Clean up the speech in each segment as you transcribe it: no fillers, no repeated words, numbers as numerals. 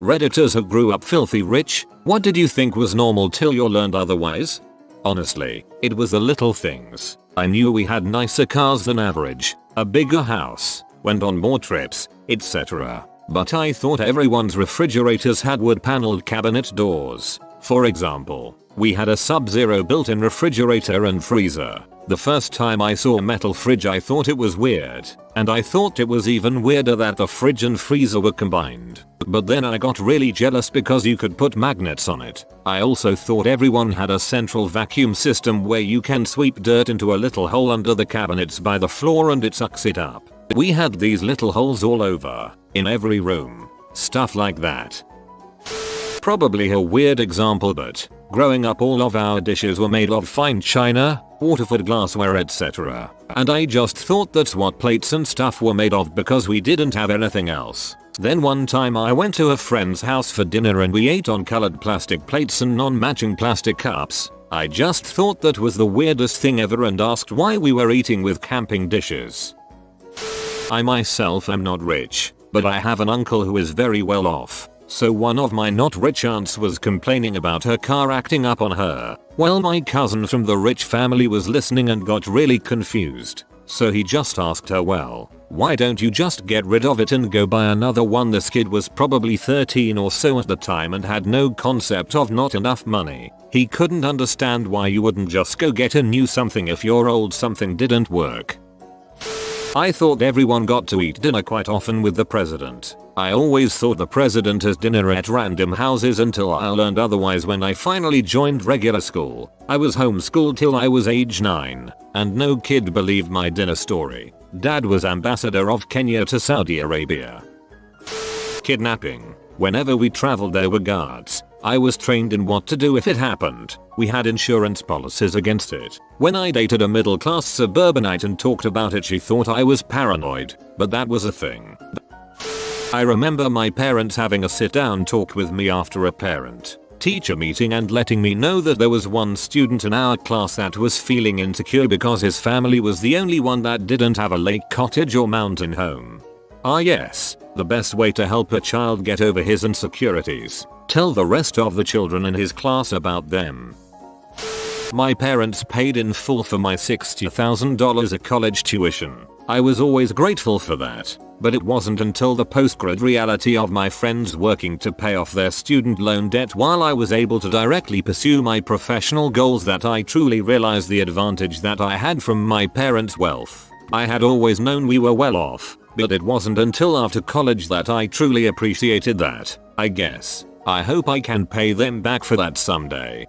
Redditors who grew up filthy rich, what did you think was normal till you learned otherwise? Honestly, it was the little things. I knew we had nicer cars than average, a bigger house, went on more trips, etc. But I thought everyone's refrigerators had wood-paneled cabinet doors. For example, we had a Sub-Zero built-in refrigerator and freezer. The first time I saw a metal fridge I thought it was weird, and I thought it was even weirder that the fridge and freezer were combined. But then I got really jealous because you could put magnets on it. I also thought everyone had a central vacuum system where you can sweep dirt into a little hole under the cabinets by the floor and it sucks it up. We had these little holes all over, in every room. Stuff like that. Probably a weird example, but growing up all of our dishes were made of fine china, Waterford glassware, etc. And I just thought that's what plates and stuff were made of because we didn't have anything else. Then one time I went to a friend's house for dinner and we ate on colored plastic plates and non-matching plastic cups. I just thought that was the weirdest thing ever and asked why we were eating with camping dishes. I myself am not rich, but I have an uncle who is very well off. So one of my not rich aunts was complaining about her car acting up on her. Well, my cousin from the rich family was listening and got really confused. So he just asked her, well, why don't you just get rid of it and go buy another one? This kid was probably 13 or so at the time and had no concept of not enough money. He couldn't understand why you wouldn't just go get a new something if your old something didn't work. I thought everyone got to eat dinner quite often with the president. I always thought the president has dinner at random houses until I learned otherwise when I finally joined regular school. I was homeschooled till I was age 9, and no kid believed my dinner story. Dad was ambassador of Kenya to Saudi Arabia. Kidnapping. Whenever we traveled there were guards. I was trained in what to do if it happened. We had insurance policies against it. When I dated a middle-class suburbanite and talked about it, she thought I was paranoid, but that was a thing. I remember my parents having a sit-down talk with me after a parent-teacher meeting and letting me know that there was one student in our class that was feeling insecure because his family was the only one that didn't have a lake cottage or mountain home. Ah yes, the best way to help a child get over his insecurities. Tell the rest of the children in his class about them. My parents paid in full for my $60,000 of college tuition. I was always grateful for that, but it wasn't until the post-grad reality of my friends working to pay off their student loan debt while I was able to directly pursue my professional goals that I truly realized the advantage that I had from my parents' wealth. I had always known we were well off, but it wasn't until after college that I truly appreciated that, I guess. I hope I can pay them back for that someday.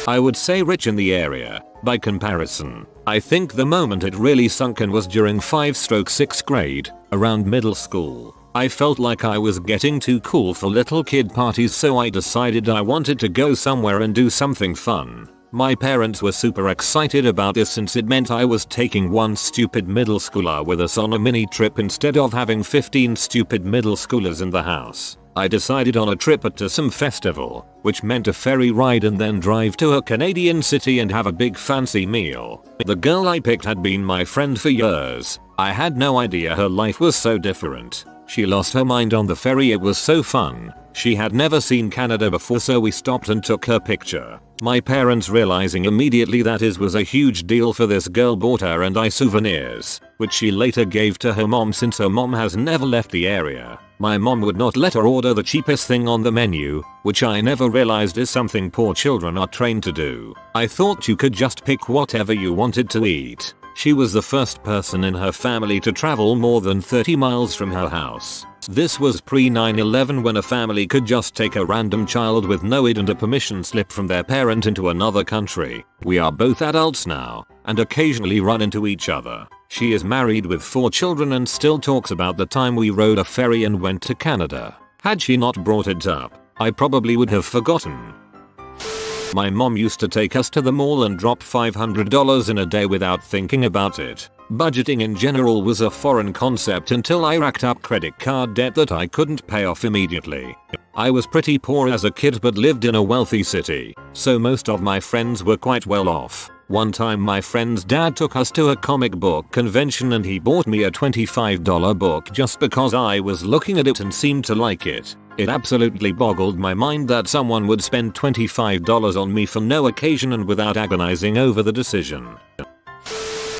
I would say rich in the area. By comparison, I think the moment it really sunk in was during 5/6th grade, around middle school. I felt like I was getting too cool for little kid parties, so I decided I wanted to go somewhere and do something fun. My parents were super excited about this since it meant I was taking one stupid middle schooler with us on a mini trip instead of having 15 stupid middle schoolers in the house. I decided on a trip to some festival, which meant a ferry ride and then drive to a Canadian city and have a big fancy meal. The girl I picked had been my friend for years. I had no idea her life was so different. She lost her mind on the ferry. It was so fun. She had never seen Canada before, so we stopped and took her picture. My parents, realizing immediately that it was a huge deal for this girl, bought her and I souvenirs, which she later gave to her mom since her mom has never left the area. My mom would not let her order the cheapest thing on the menu, which I never realized is something poor children are trained to do. I thought you could just pick whatever you wanted to eat. She was the first person in her family to travel more than 30 miles from her house. This was pre-9/11 when a family could just take a random child with no ID and a permission slip from their parent into another country. We are both adults now and occasionally run into each other. She is married with 4 children and still talks about the time we rode a ferry and went to Canada. Had she not brought it up, I probably would have forgotten. My mom used to take us to the mall and drop $500 in a day without thinking about it. Budgeting in general was a foreign concept until I racked up credit card debt that I couldn't pay off immediately. I was pretty poor as a kid but lived in a wealthy city, so most of my friends were quite well off. One time my friend's dad took us to a comic book convention and he bought me a $25 book just because I was looking at it and seemed to like it. It absolutely boggled my mind that someone would spend $25 on me for no occasion and without agonizing over the decision.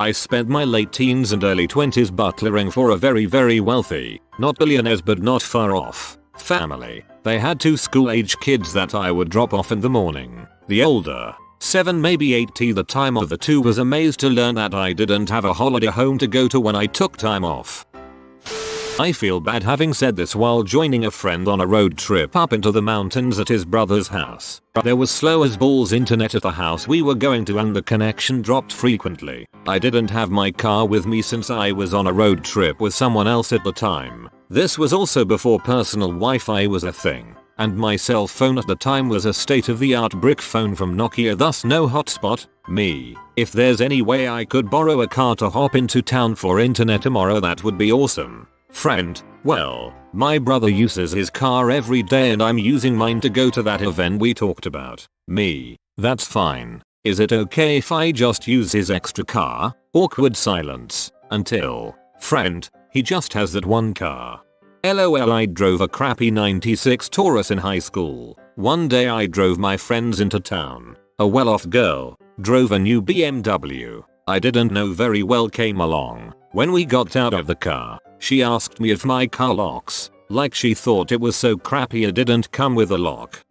I spent my late teens and early 20s butlering for a very wealthy, not billionaires but not far off, family. They had 2 school-age kids that I would drop off in the morning. The older, 7 maybe 8 the time of the 2 was amazed to learn that I didn't have a holiday home to go to when I took time off. I feel bad having said this while joining a friend on a road trip up into the mountains at his brother's house. There was slow as balls internet at the house we were going to and the connection dropped frequently. I didn't have my car with me since I was on a road trip with someone else at the time. This was also before personal Wi-Fi was a thing. And my cell phone at the time was a state-of-the-art brick phone from Nokia, thus no hotspot. Me. If there's any way I could borrow a car to hop into town for internet tomorrow, that would be awesome. Friend, well, my brother uses his car every day and I'm using mine to go to that event we talked about. Me. That's fine. Is it okay if I just use his extra car? Awkward silence. Until, friend, he just has that one car. LOL. I drove a crappy 96 Taurus in high school. One day I drove my friends into town. A well-off girl drove a new BMW. I didn't know very well came along. When we got out of the car, she asked me if my car locks, like she thought it was so crappy it didn't come with a lock.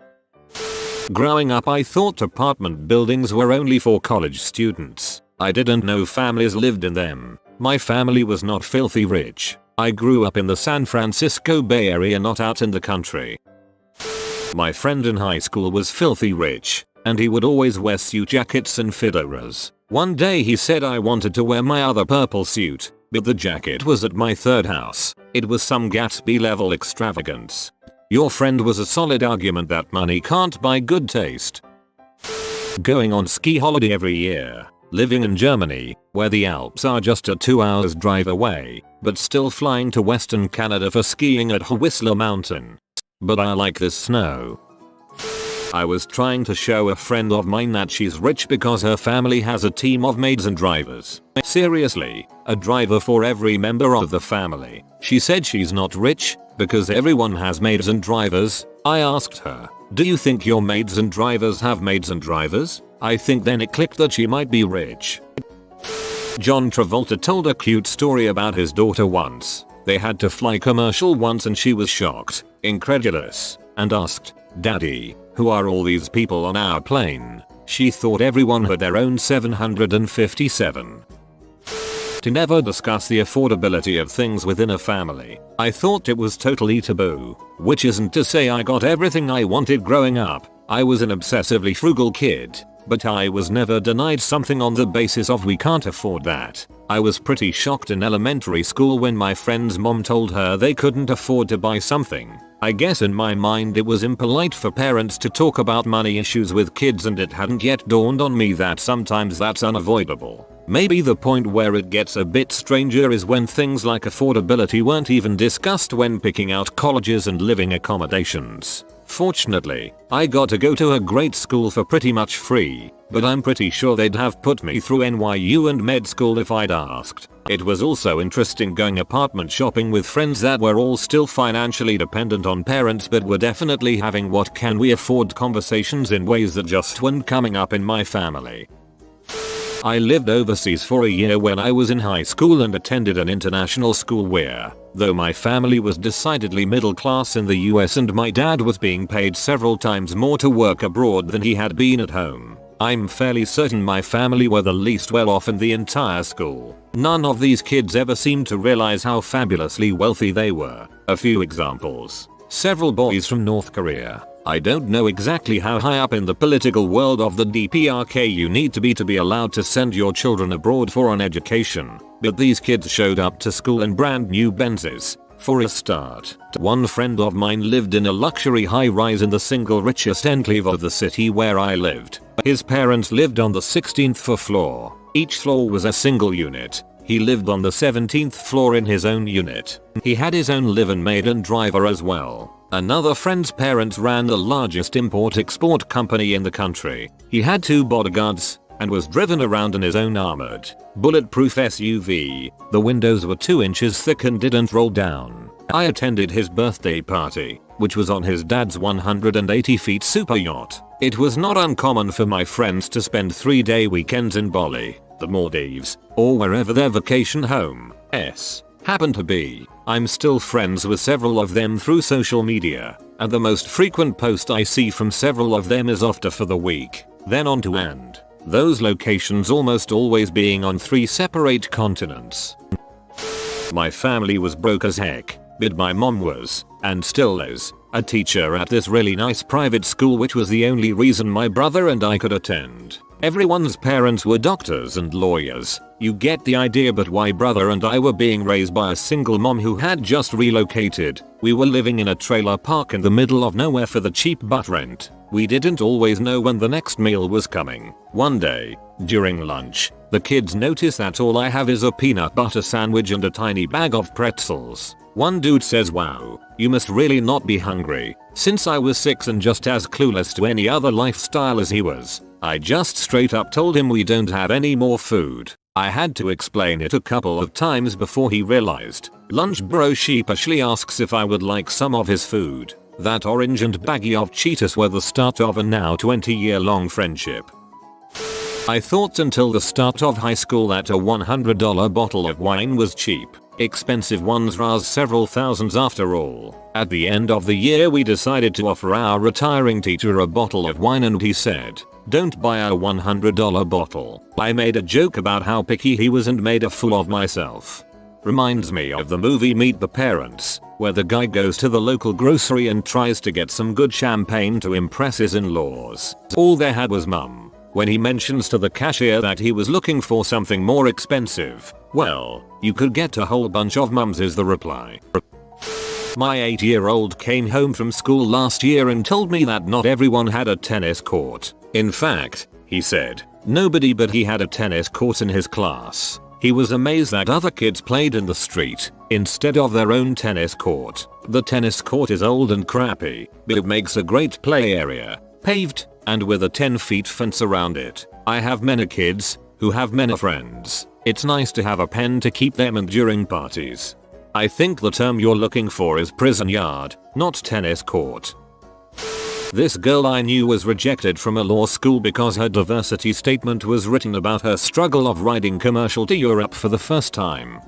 Growing up I thought apartment buildings were only for college students. I didn't know families lived in them. My family was not filthy rich. I grew up in the San Francisco Bay Area, not out in the country. My friend in high school was filthy rich, and he would always wear suit jackets and fedoras. One day he said I wanted to wear my other purple suit, but the jacket was at my third house. It was some Gatsby level extravagance. Your friend was a solid argument that money can't buy good taste. Going on ski holiday every year. Living in Germany, where the Alps are just a 2 hours drive away, but still flying to Western Canada for skiing at Whistler Mountain. But I like this snow. I was trying to show a friend of mine that she's rich because her family has a team of maids and drivers. Seriously, a driver for every member of the family. She said she's not rich because everyone has maids and drivers. I asked her, do you think your maids and drivers have maids and drivers? I think then it clicked that she might be rich. John Travolta told a cute story about his daughter once. They had to fly commercial once and she was shocked, incredulous, and asked, Daddy, who are all these people on our plane? She thought everyone had their own 757. To never discuss the affordability of things within a family. I thought it was totally taboo, which isn't to say I got everything I wanted growing up. I was an obsessively frugal kid, but I was never denied something on the basis of we can't afford that. I was pretty shocked in elementary school when my friend's mom told her they couldn't afford to buy something. I guess in my mind it was impolite for parents to talk about money issues with kids, and it hadn't yet dawned on me that sometimes that's unavoidable. Maybe the point where it gets a bit stranger is when things like affordability weren't even discussed when picking out colleges and living accommodations. Fortunately, I got to go to a great school for pretty much free, but I'm pretty sure they'd have put me through NYU and med school if I'd asked. It was also interesting going apartment shopping with friends that were all still financially dependent on parents but were definitely having what can we afford conversations in ways that just weren't coming up in my family. I lived overseas for a year when I was in high school and attended an international school where, though my family was decidedly middle class in the US and my dad was being paid several times more to work abroad than he had been at home, I'm fairly certain my family were the least well off in the entire school. None of these kids ever seemed to realize how fabulously wealthy they were. A few examples. Several boys from North Korea. I don't know exactly how high up in the political world of the DPRK you need to be allowed to send your children abroad for an education, but these kids showed up to school in brand new Benzes. For a start, one friend of mine lived in a luxury high-rise in the single richest enclave of the city where I lived. His parents lived on the 16th floor. Each floor was a single unit. He lived on the 17th floor in his own unit. He had his own live-in maid and driver as well. Another friend's parents ran the largest import-export company in the country. He had 2 bodyguards, and was driven around in his own armored, bulletproof SUV. The windows were 2 inches thick and didn't roll down. I attended his birthday party, which was on his dad's 180 feet super yacht. It was not uncommon for my friends to spend 3-day weekends in Bali, the Maldives, or wherever their vacation home happened to be. I'm still friends with several of them through social media, and the most frequent post I see from several of them is after for the week, then on to and those locations almost always being on 3 separate continents. My family was broke as heck, but my mom was, and still is, a teacher at this really nice private school, which was the only reason my brother and I could attend. Everyone's parents were doctors and lawyers. You get the idea. But why brother and I were being raised by a single mom who had just relocated. We were living in a trailer park in the middle of nowhere for the cheap butt rent. We didn't always know when the next meal was coming. One day, during lunch, the kids notice that all I have is a peanut butter sandwich and a tiny bag of pretzels. One dude says, "Wow, you must really not be hungry." Since I was 6 and just as clueless to any other lifestyle as he was, I just straight up told him we don't have any more food. I had to explain it a couple of times before he realized. Lunch bro sheepishly asks if I would like some of his food. That orange and baggie of Cheetos were the start of a now 20-year-long friendship. I thought until the start of high school that a $100 bottle of wine was cheap. Expensive ones rise several thousands after all. At the end of the year we decided to offer our retiring teacher a bottle of wine and he said, "Don't buy a $100 bottle." I made a joke about how picky he was and made a fool of myself. Reminds me of the movie Meet the Parents, where the guy goes to the local grocery and tries to get some good champagne to impress his in-laws. All they had was mum. When he mentions to the cashier that he was looking for something more expensive, "Well, you could get a whole bunch of mums," is the reply. My 8-year-old came home from school last year and told me that not everyone had a tennis court. In fact, he said, nobody but he had a tennis court in his class. He was amazed that other kids played in the street instead of their own tennis court. The tennis court is old and crappy, but it makes a great play area, paved, and with a 10-foot fence around it. I have many kids who have many friends. It's nice to have a pen to keep them in during parties. I think the term you're looking for is prison yard, not tennis court. This girl I knew was rejected from a law school because her diversity statement was written about her struggle of riding commercial to Europe for the first time.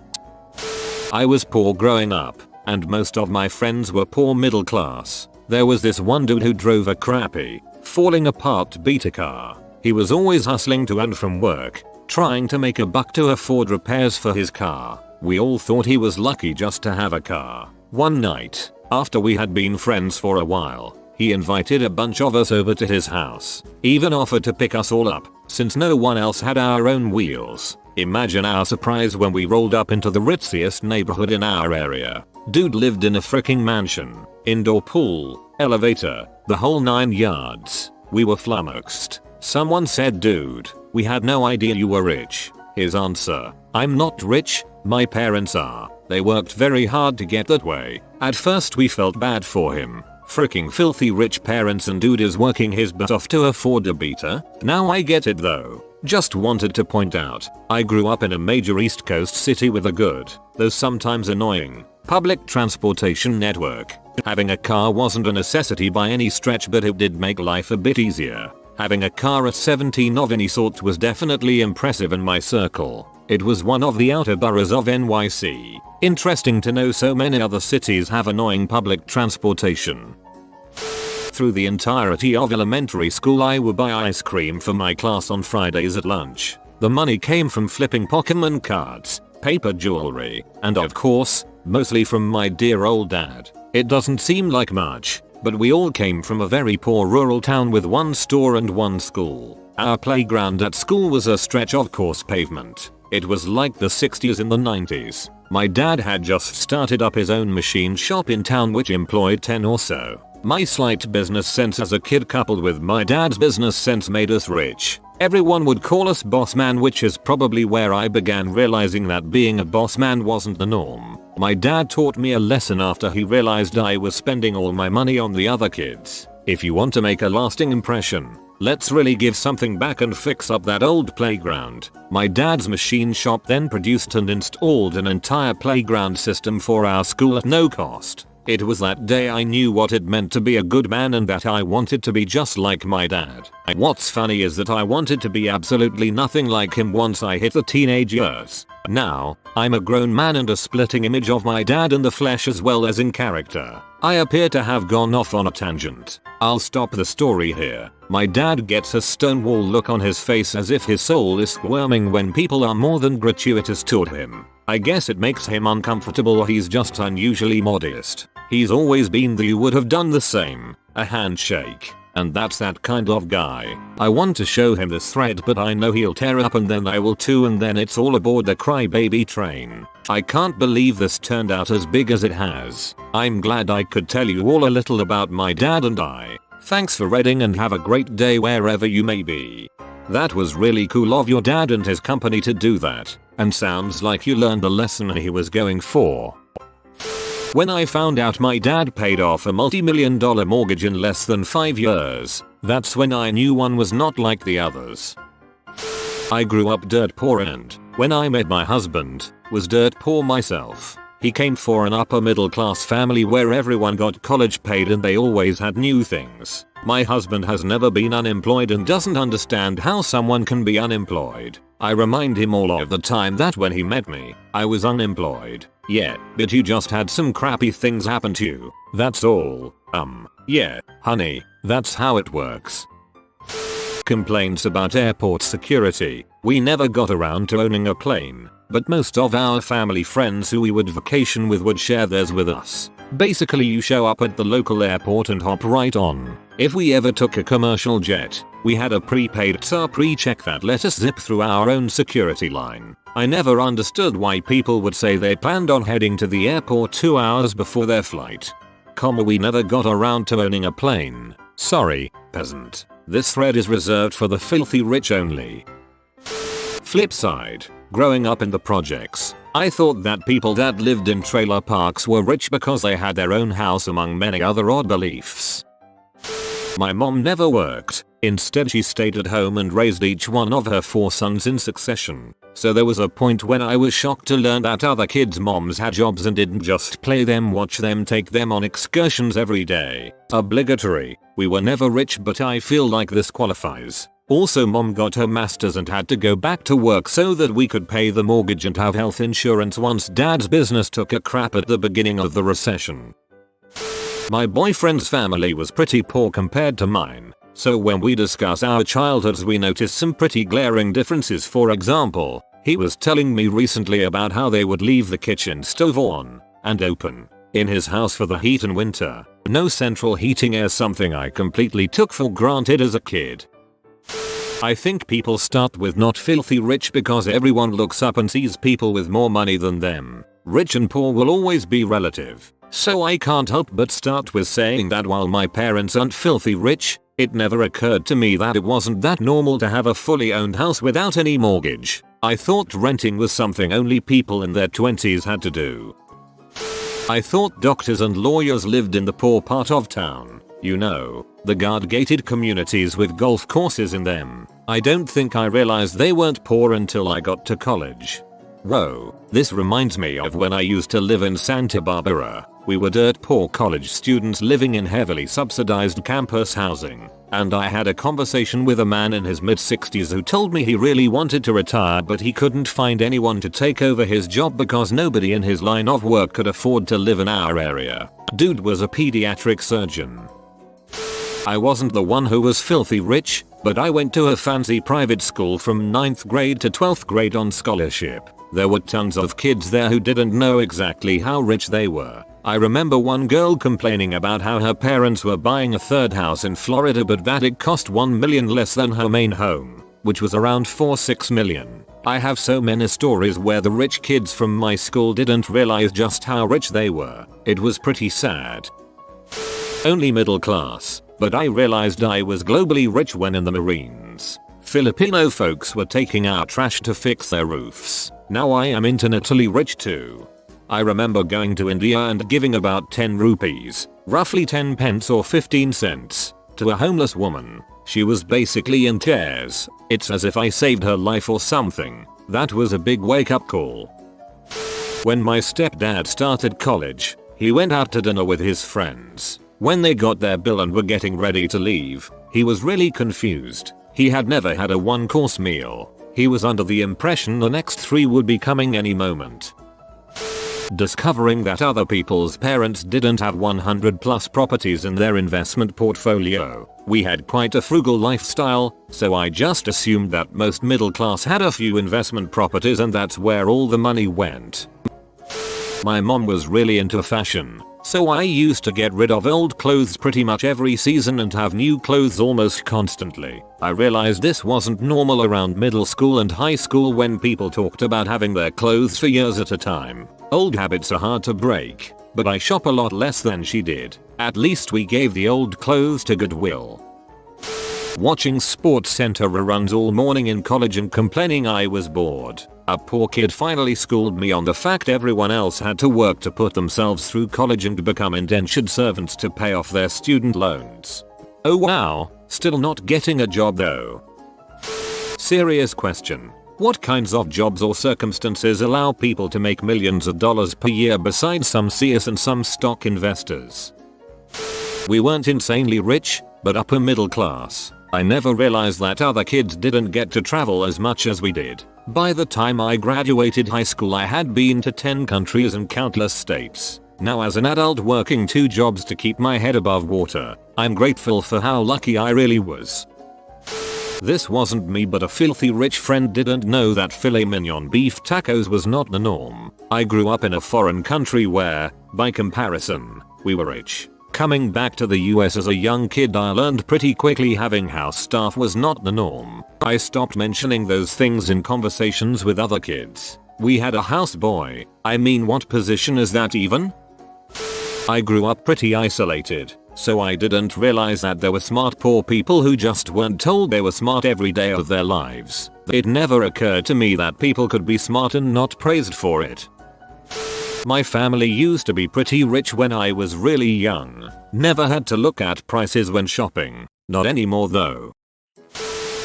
I was poor growing up, and most of my friends were poor middle class. There was this one dude who drove a crappy, falling apart beta car. He was always hustling to and from work, trying to make a buck to afford repairs for his car. We all thought he was lucky just to have a car. One night, after we had been friends for a while, he invited a bunch of us over to his house. Even offered to pick us all up, since no one else had our own wheels. Imagine our surprise when we rolled up into the ritziest neighborhood in our area. Dude lived in a freaking mansion, indoor pool, elevator, the whole 9 yards. We were flummoxed. Someone said, "Dude, we had no idea you were rich." His answer, "I'm not rich, my parents are. They worked very hard to get that way." At first we felt bad for him. Freaking filthy rich parents, and dude is working his butt off to afford a beater. Now I get it though. Just wanted to point out, I grew up in a major East Coast city with a good, though sometimes annoying, public transportation network. Having a car wasn't a necessity by any stretch, but it did make life a bit easier. Having a car at 17 of any sort was definitely impressive in my circle. It was one of the outer boroughs of NYC. Interesting to know so many other cities have annoying public transportation. Through the entirety of elementary school I would buy ice cream for my class on Fridays at lunch. The money came from flipping Pokemon cards, paper jewelry, and of course, mostly from my dear old dad. It doesn't seem like much, but we all came from a very poor rural town with one store and one school. Our playground at school was a stretch of coarse pavement. It was like the 60s in the 90s. My dad had just started up his own machine shop in town which employed 10 or so. My slight business sense as a kid coupled with my dad's business sense made us rich. Everyone would call us boss man, which is probably where I began realizing that being a boss man wasn't the norm. My dad taught me a lesson after he realized I was spending all my money on the other kids. If you want to make a lasting impression, Let's really give something back and fix up that old playground. My dad's machine shop then produced and installed an entire playground system for our school at no cost. It was that day I knew what it meant to be a good man and that I wanted to be just like my dad. What's funny is that I wanted to be absolutely nothing like him once I hit the teenage years. Now, I'm a grown man and a splitting image of my dad in the flesh as well as in character. I appear to have gone off on a tangent. I'll stop the story here. My dad gets a stonewall look on his face as if his soul is squirming when people are more than gratuitous to him. I guess it makes him uncomfortable or he's just unusually modest. He's always been the "you would have done the same," a handshake. And that's that kind of guy. I want to show him this thread but I know he'll tear up and then I will too and then it's all aboard the crybaby train. I can't believe this turned out as big as it has. I'm glad I could tell you all a little about my dad and I. Thanks for reading and have a great day wherever you may be. That was really cool of your dad and his company to do that, and sounds like you learned the lesson he was going for. When I found out my dad paid off a multi-million-dollar mortgage in less than 5 years, that's when I knew one was not like the others. I grew up dirt poor and, when I met my husband, was dirt poor myself. He came from an upper middle class family where everyone got college paid and they always had new things. My husband has never been unemployed and doesn't understand how someone can be unemployed. I remind him all of the time that when he met me, I was unemployed. Yeah, but you just had some crappy things happen to you. That's all. Yeah, honey, that's how it works. Complaints about airport security. We never got around to owning a plane, but most of our family friends who we would vacation with would share theirs with us. Basically you show up at the local airport and hop right on. If we ever took a commercial jet, we had a prepaid TSA pre-check that let us zip through our own security line. I never understood why people would say they planned on heading to the airport 2 hours before their flight. We never got around to owning a plane. Sorry, peasant. This thread is reserved for the filthy rich only. Flip side. Growing up in the projects, I thought that people that lived in trailer parks were rich because they had their own house among many other odd beliefs. My mom never worked. Instead she stayed at home and raised each one of her 4 sons in succession. So there was a point when I was shocked to learn that other kids' moms had jobs and didn't just play them, watch them, take them on excursions every day. Obligatory. We were never rich but I feel like this qualifies. Also mom got her masters and had to go back to work so that we could pay the mortgage and have health insurance once dad's business took a crap at the beginning of the recession. My boyfriend's family was pretty poor compared to mine. So when we discuss our childhoods we notice some pretty glaring differences. For example, he was telling me recently about how they would leave the kitchen stove on and open in his house for the heat in winter. No central heating air, something I completely took for granted as a kid. I think people start with not filthy rich because everyone looks up and sees people with more money than them. Rich and poor will always be relative. So I can't help but start with saying that while my parents aren't filthy rich, it never occurred to me that it wasn't that normal to have a fully owned house without any mortgage. I thought renting was something only people in their 20s had to do. I thought doctors and lawyers lived in the poor part of town. You know, the guard-gated communities with golf courses in them. I don't think I realized they weren't poor until I got to college. Whoa, this reminds me of when I used to live in Santa Barbara. We were dirt poor college students living in heavily subsidized campus housing, and I had a conversation with a man in his mid-60s who told me he really wanted to retire but he couldn't find anyone to take over his job because nobody in his line of work could afford to live in our area. Dude was a pediatric surgeon. I wasn't the one who was filthy rich, but I went to a fancy private school from 9th grade to 12th grade on scholarship. There were tons of kids there who didn't know exactly how rich they were. I remember one girl complaining about how her parents were buying a third house in Florida but that it cost $1 million less than her main home, which was around $4-6 million. I have so many stories where the rich kids from my school didn't realize just how rich they were. It was pretty sad. Only middle class, but I realized I was globally rich when in the Marines. Filipino folks were taking out trash to fix their roofs. Now I am internetally rich too. I remember going to India and giving about 10 rupees, roughly 10 pence or 15 cents, to a homeless woman. She was basically in tears. It's as if I saved her life or something. That was a big wake-up call. When my stepdad started college, he went out to dinner with his friends. When they got their bill and were getting ready to leave, he was really confused. He had never had a one-course meal. He was under the impression the next 3 would be coming any moment. Discovering that other people's parents didn't have 100+ properties in their investment portfolio. We had quite a frugal lifestyle, so I just assumed that most middle class had a few investment properties and that's where all the money went. My mom was really into fashion, so I used to get rid of old clothes pretty much every season and have new clothes almost constantly. I realized this wasn't normal around middle school and high school when people talked about having their clothes for years at a time. Old habits are hard to break, but I shop a lot less than she did. At least we gave the old clothes to Goodwill. Watching Sports Center reruns all morning in college and complaining I was bored. A poor kid finally schooled me on the fact everyone else had to work to put themselves through college and become indentured servants to pay off their student loans. Oh wow, still not getting a job though. Serious question. What kinds of jobs or circumstances allow people to make millions of dollars per year besides some CS and some stock investors? We weren't insanely rich, but upper middle class. I never realized that other kids didn't get to travel as much as we did. By the time I graduated high school I had been to 10 countries and countless states. Now as an adult working 2 jobs to keep my head above water, I'm grateful for how lucky I really was. This wasn't me, but a filthy rich friend didn't know that filet mignon beef tacos was not the norm. I grew up in a foreign country where, by comparison, we were rich. Coming back to the US as a young kid I learned pretty quickly having house staff was not the norm. I stopped mentioning those things in conversations with other kids. We had a houseboy. I mean, what position is that even? I grew up pretty isolated, so I didn't realize that there were smart poor people who just weren't told they were smart every day of their lives. It never occurred to me that people could be smart and not praised for it. My family used to be pretty rich when I was really young. Never had to look at prices when shopping. Not anymore though.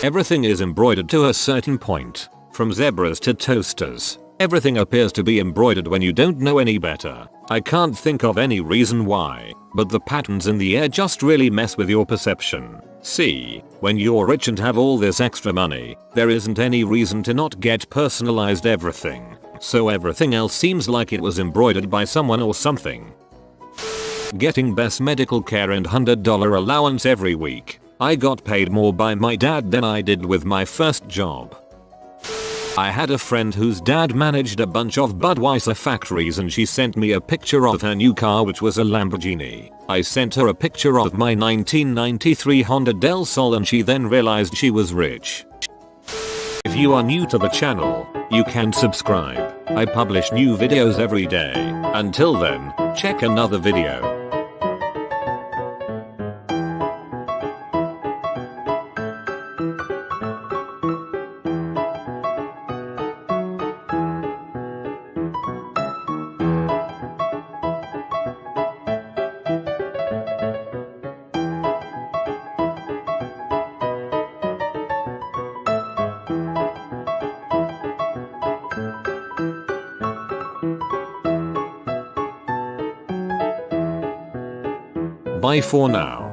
Everything is embroidered to a certain point. From zebras to toasters. Everything appears to be embroidered when you don't know any better. I can't think of any reason why, but the patterns in the air just really mess with your perception. See, when you're rich and have all this extra money, there isn't any reason to not get personalized everything. So everything else seems like it was embroidered by someone or something. Getting best medical care and $100 allowance every week. I got paid more by my dad than I did with my first job. I had a friend whose dad managed a bunch of Budweiser factories and she sent me a picture of her new car, which was a Lamborghini. I sent her a picture of my 1993 Honda Del Sol and she then realized she was rich. If you are new to the channel, you can subscribe. I publish new videos every day. Until then, check another video. Bye for now.